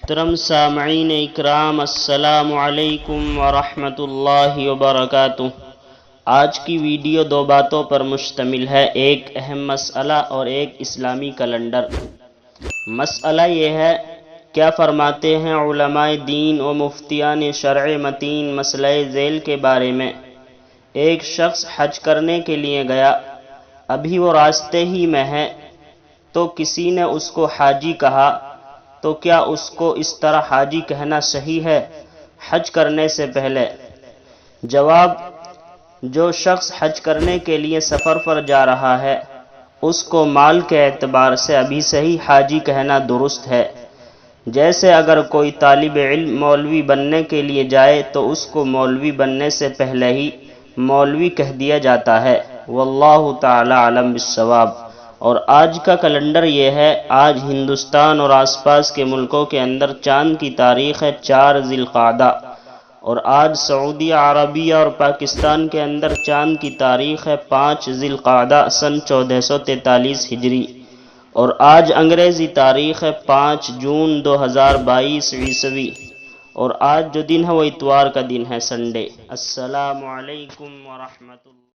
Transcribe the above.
محترم سامعین اکرام، السلام علیکم ورحمۃ اللہ وبرکاتہ۔ آج کی ویڈیو دو باتوں پر مشتمل ہے، ایک اہم مسئلہ اور ایک اسلامی کیلنڈر۔ مسئلہ یہ ہے، کیا فرماتے ہیں علماء دین و مفتیان شرع متین مسئلہ ذیل کے بارے میں؟ ایک شخص حج کرنے کے لیے گیا، ابھی وہ راستے ہی میں ہے تو کسی نے اس کو حاجی کہا، تو کیا اس کو اس طرح حاجی کہنا صحیح ہے حج کرنے سے پہلے؟ جواب: جو شخص حج کرنے کے لیے سفر پر جا رہا ہے اس کو مال کے اعتبار سے ابھی سے ہی حاجی کہنا درست ہے۔ جیسے اگر کوئی طالب علم مولوی بننے کے لیے جائے تو اس کو مولوی بننے سے پہلے ہی مولوی کہہ دیا جاتا ہے۔ واللہ تعالی اعلم بالصواب۔ اور آج کا کیلنڈر یہ ہے، آج ہندوستان اور آس پاس کے ملکوں کے اندر چاند کی تاریخ ہے 4 ذی القعدہ، اور آج سعودی عربیہ اور پاکستان کے اندر چاند کی تاریخ ہے 5 ذی القعدہ سن 1443 ہجری، اور آج انگریزی تاریخ ہے 5 جون 2022 عیسوی، اور آج جو دن ہے وہ اتوار کا دن ہے، سنڈے۔ السلام علیکم ورحمۃ اللہ۔